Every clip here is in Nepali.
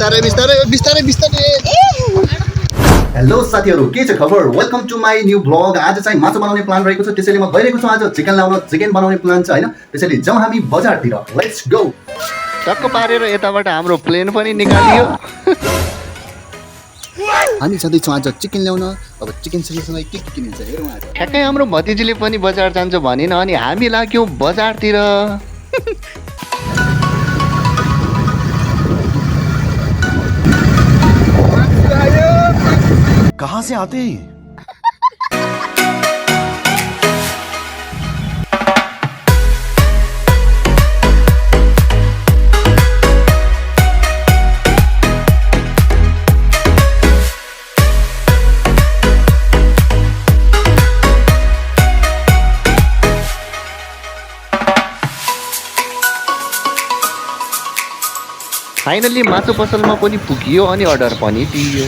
बिस्तारै बिस्तारै बिस्तारै बिस्तारै। हेलो साथीहरू, के छ खबर? Welcome to my new blog. आज चाहिँ मासु बनाउने प्लान रहेको छ, त्यसैले म गइरहेको छु आज चिकन ल्याउन। चिकन बनाउने प्लान छ हैन, त्यसैले जाउँ हामी बजारतिर। Let's go. टक्क पारेर यताबाट हाम्रो प्लेन पनि निकालियो। हामी जाँदैछौँ आज चिकन ल्याउन। अब चिकन सँगसँगै के किनिन्छ हेरौँ आज। ठ्याक्कै हाम्रो भतिजीले पनि बजार जान्छ भनेन अनि हामी लाग्यौँ बजारतिर। कहाँ से आते हैं? फाइनली मासु पसलमा पनि पुगियो अनि अर्डर पनि दियो।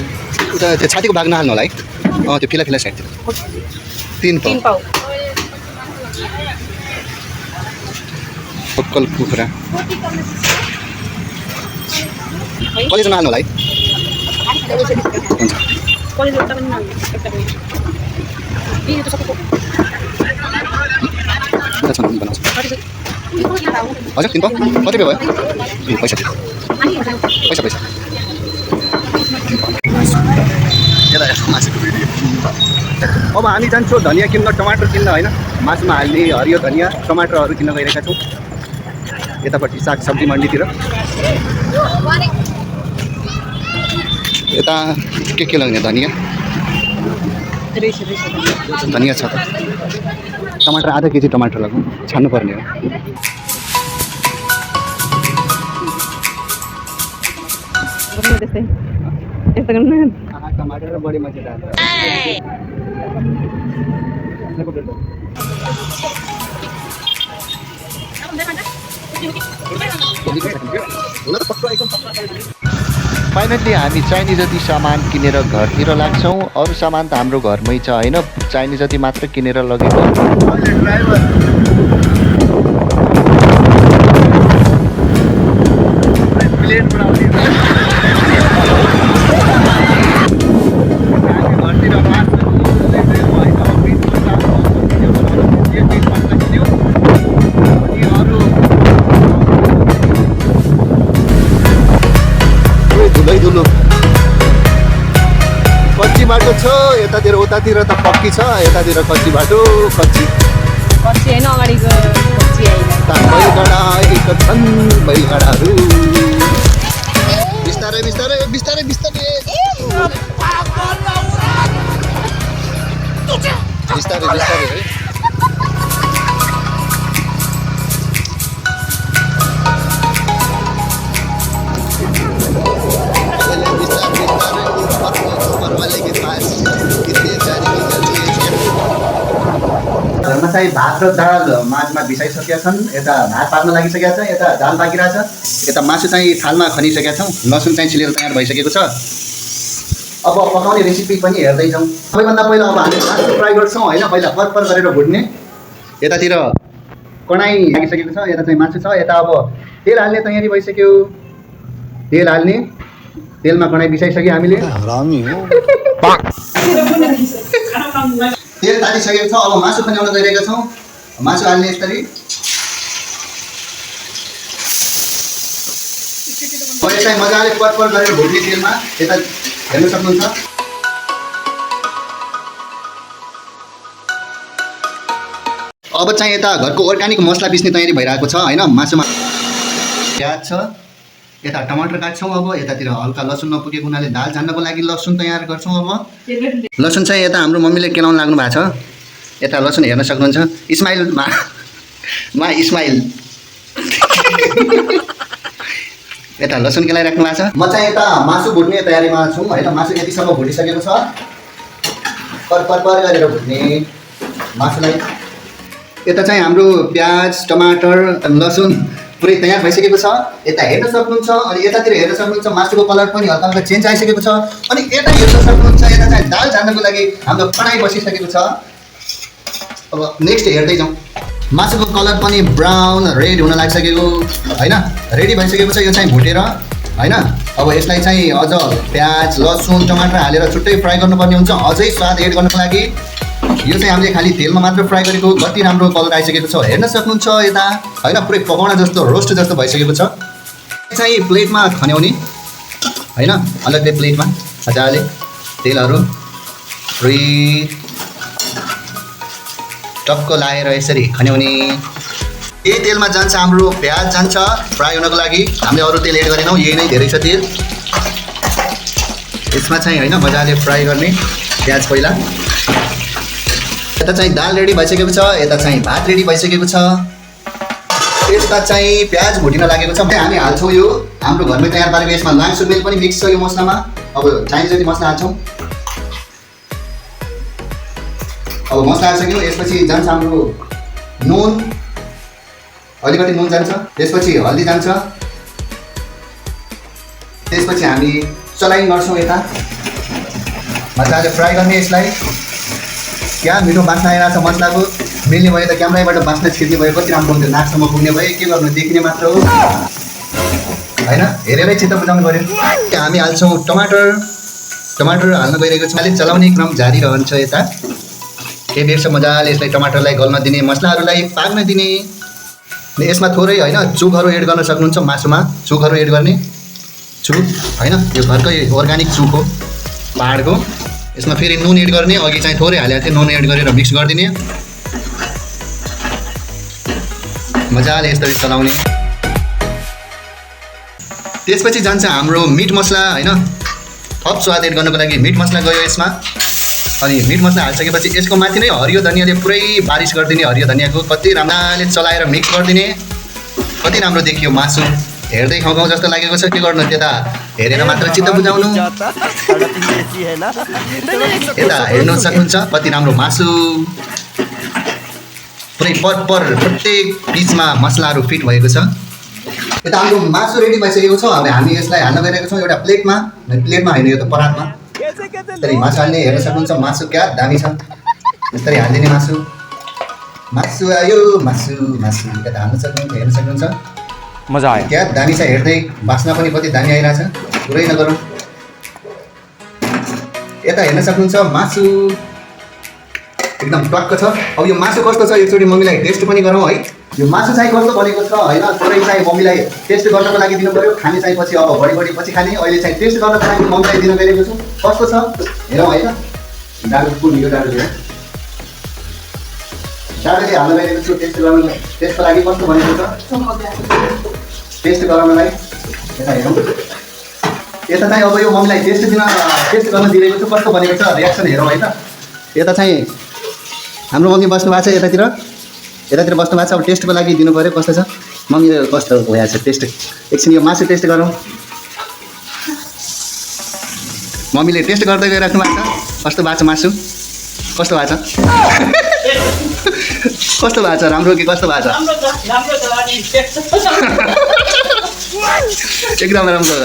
उता त्यो छातीको भाग नहाल्नु होला है। त्यो फिला फिला साइडतिर 3 पाउ पक्कल कुखुरा कलेज नहाल्नु होला है। हजुर 3 पाउ कति भयो? पैसा दिनु। पैसा पैसा अब हामी जान्छौँ धनियाँ किन्न, टमाटर किन्न होइन, मासुमा हाल्ने हरियो धनियाँ टमाटरहरू किन्न गइरहेका छौँ यतापट्टि सागसब्जी मन्डीतिर। यता के लाग्ने धनियाँ धनियाँ छ त। टमाटर आधा केजी टमाटर लगाउँ, छान्नु पर्ने हो। टमाटर बढी मजेदार फाइनली हामी चाहिने जति सामान किनेर घरतिर लाग्छौँ। अरू सामान त हाम्रो घरमै छ होइन, चाहिने जति मात्र किनेर लगेको। कच्ची बाटो छ यतातिर, उतातिर त पक्की छ, यतातिर कच्ची बाटो। कच्ची होइन, अगाडिको कच्ची होइन। बैलगाडा आएका छन्, बैलगाडाहरू। बिस्तारै बिस्तारै बिस्तारै बिस्तारै बिस्तारै बिस्तारै है। घरमा चाहिँ भात र दाल माझमा बिसाइसकेका छन्। यता भात पाक्न लागिसकेका छ, यता दाल पाकिरहेछ, यता मासु चाहिँ थालमा खनिसकेका छौँ। लसुन चाहिँ छिलेर तयार भइसकेको छ। अब पकाउने रेसिपी पनि हेर्दैछौँ। सबैभन्दा पहिला अब हामी मासु फ्राई गर्छौँ होइन, पहिला परपर गरेर भुट्ने। यतातिर कडाई लागिसकेको छ, यता चाहिँ मासु छ। यता अब तेल हाल्ने तयारी भइसक्यो। तेल हाल्ने, तेलमा कडाई बिसाइसक्यो हामीले। तेल तातिसकेको छ, अब मासु खन्याउन गइरहेका छौँ। मासु हाल्ने यसरी यसलाई मजाले परपर गरेर भुट्ने तेलमा। यता हेर्न सक्नुहुन्छ। अब चाहिँ यता घरको अर्ग्यानिक मसला पिस्ने तयारी भइरहेको छ होइन। मासुमा प्याज छ, यता टमाटर काट्छौँ। अब यतातिर हल्का लसुन नपुगेको हुनाले दाल झान्नको लागि लसुन तयार गर्छौँ। अब लसुन चाहिँ यता हाम्रो मम्मीले केलाउन लाग्नु भएको छ। यता लसुन हेर्न सक्नुहुन्छ। इस्माइलमा इस्माइल यता लसुन केलाइराख्नु भएको छ। म चाहिँ यता मासु भुट्ने तयारीमा छु होइन। मासु यतिसम्म भुटिसकेको छ। पर गरेर भुट्ने मासुलाई। यता चाहिँ हाम्रो प्याज टमाटर लसुन पुरै तयार भइसकेको छ। यता हेर्न सक्नुहुन्छ अनि यतातिर हेर्न सक्नुहुन्छ मासुको कलर पनि हल्का हल्का चेन्ज आइसकेको छ। अनि यता हेर्न सक्नुहुन्छ यता चाहिँ दाल झान्नको लागि हाम्रो कडाई बसिसकेको छ। अब नेक्स्ट हेर्दै जाउँ। मासुको कलर पनि ब्राउन रेड हुन लागिसकेको हैन, रेडी भइसकेको छ। यो चाहिँ भुटेर होइन। अब यसलाई चाहिँ अझ प्याज लसुन टमाटर हालेर छुट्टै फ्राई गर्नुपर्ने हुन्छ अझै स्वाद एड गर्नको लागि। यो चाहिँ हामीले खालि तेलमा मात्र फ्राई गरेको, कति राम्रो कलर आइसकेको छ हेर्न सक्नुहुन्छ यता होइन। पुरै पकाउन जस्तो रोस्ट जस्तो भइसकेको छ। चाहिँ प्लेटमा खन्याउने होइन, अलग्गै प्लेटमा मजाले तेलहरू पुरै टक्क लाएर यसरी खन्याउने। यही तेलमा जान्छ हाम्रो प्याज जान्छ फ्राई हुनको लागि। हामीले अरू तेल एड गरेनौँ, यही नै धेरै छ तेल। यसमा चाहिँ होइन मजाले फ्राई गर्ने प्याज पहिला। यता चाहिँ दाल रेडी भइसकेको छ, यता चाहिँ भात रेडी भइसकेको छ। यसमा चाहिँ प्याज भुटिन लागेको छ। हामी हाल्छौँ यो हाम्रो घरमै तयार पारेको, यसमा लाङ सुर्मेल पनि मिक्स छ यो मसलामा। अब चाहिन्छ जति मसला हाल्छौँ। अब मसला हालिसक्यो, यसपछि जान्छ हाम्रो नुन, अलिकति नुन जान्छ, त्यसपछि हल्दी जान्छ, त्यसपछि हामी चलाइन गर्छौँ यता मजाले फ्राई गर्ने यसलाई। क्या मिठो बास्ना आइरहेको छ मसलाको। मिल्ने भयो त क्यामेराबाट बास्ना छिर्ने भयो, कति राम्रो हुन्थ्यो, नाकसम्म पुग्ने भयो। के गर्नु, देखिने मात्र हो होइन, हेरेरै चित्त बुझाउनु पऱ्यो। हामी हाल्छौँ टमाटर हाल्न गइरहेको छ। अलिक चलाउने क्रम जारी रहन्छ यता। केही बेर मजाले यसलाई टमाटरलाई गल्न दिने, मसलाहरूलाई पाक्न दिने। यसमा थोरै होइन चुकहरू एड गर्न सक्नुहुन्छ, मासुमा चुकहरू एड गर्ने। चुक होइन, यो घरकै अर्ग्यानिक चुक हो पाहाडको। यसमा फेरि नुन एड गर्ने, अघि चाहिँ थोरै हालेको थिएँ, नुन एड गरेर मिक्स गरिदिने। मजाले यसरी चलाउने। त्यसपछि जान्छ हाम्रो मिट मसला होइन, थप स्वाद एड गर्नको लागि मिट मसला गयो यसमा। अनि मिट मसला हालिसकेपछि यसको माथि नै हरियो धनियाँले पुरै बारिस गरिदिने। हरियो धनियाँको कति राम्ररी चलाएर मिक्स गरिदिने। कति राम्रो देखियो मासु, हेर्दै खाउँ जस्तो लागेको छ। के गर्नु, त्यता हेरेर मात्र चित्त बुझाउनु। यता हेर्नु सक्नुहुन्छ कति राम्रो मासु, पुरै पर प्रत्येक बिचमा मसलाहरू फिट भएको छ। यता हाम्रो मासु रेडी भइसकेको छ। अब हामी यसलाई हाल्न गइरहेको छौँ एउटा प्लेटमा होइन, यो त परातमा। यसरी मासु हाल्ने, हेर्न सक्नुहुन्छ मासु क्या दामी छ। यसरी हालिदिने मासु आयो, मासु यता हाल्न सक्नुहुन्छ, हेर्न सक्नुहुन्छ मजा आयो, क्या दामी छ। हेर्दै बास्ना पनि कति दामी आइरहेछ, पुरै नगरौँ। यता हेर्न सक्नुहुन्छ मासु एकदम टक्क छ। अब यो मासु कस्तो छ एकचोटि मम्मीलाई टेस्ट पनि गरौँ है। यो मासु चाहिँ कस्तो बनेको छ होइन, थोरै चाहिँ मम्मीलाई टेस्ट गर्नको लागि दिनु पऱ्यो। खाने चाहिँ पछि, अब बढी पछि खाने। अहिले चाहिँ टेस्ट गर्नको लागि मम्मीलाई दिन गइरहेको छु। कस्तो छ हेरौँ होइन। डाडुले हाल्न गइरहेको छु टेस्टको लागि कस्तो बनेको छ, टेस्ट गराउनलाई। यता हेरौँ, यता चाहिँ अब यो मम्मीलाई टेस्ट गर्न दिइरहेको छु, कस्तो बनेको छ रियाक्सन हेरौँ है त। यता चाहिँ हाम्रो मम्मी बस्नु भएको छ, यतातिर बस्नु भएको छ। अब टेस्टको लागि दिनु पऱ्यो, कस्तो छ मम्मी, कस्तो भइरहेको छ टेस्ट। एकछिन यो मासु टेस्ट गरौँ। मम्मीले टेस्ट गर्दै गइराख्नु भएको छ। कस्तो भएको छ मासु, कस्तो भएको छ, कस्तो भएको छ, राम्रो कि कस्तो भएको छ? एकदम राम्रो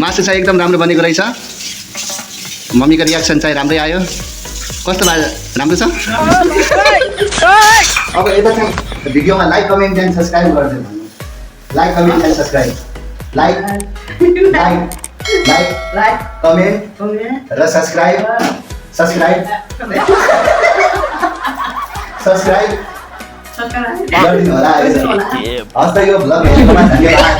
मासु चाहिँ एकदम राम्रो बनेको रहेछ। मम्मीको रियाक्सन चाहिँ राम्रै आयो। कस्तो भयो, राम्रो छ? अब यता चाहिँ भिडियोमा लाइक कमेन्ट एन्ड सब्सक्राइब गरिदिनु। Like comment and subscribe, like comment र सब्सक्राइब गरिदिनु होला। हस् त, यो भ्लग हेरेकोमा धन्यवाद।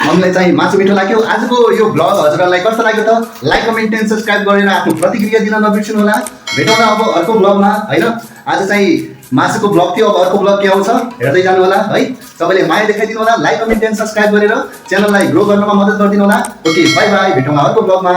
मम्मीलाई चाहिँ मासु मिठो लाग्यो। आजको यो भ्लग हजुरहरूलाई कस्तो लाग्यो त लाइक कमेन्ट एन्ड सब्सक्राइब गरेर आफ्नो प्रतिक्रिया दिन नबिर्सनु होला। भेटौँ न अब अर्को भ्लगमा होइन। आज चाहिँ मासुको भ्लग थियो, अब अर्को भ्लग के आउँछ हेर्दै जानु होला है। सबैले माया देखाइदिनु होला, लाइक कमेन्ट एन्ड सब्सक्राइब गरेर च्यानललाई ग्रो गर्नमा मद्दत गरिदिनु होला। ओके, बाई बाई, भेटौँ अर्को भ्लगमा।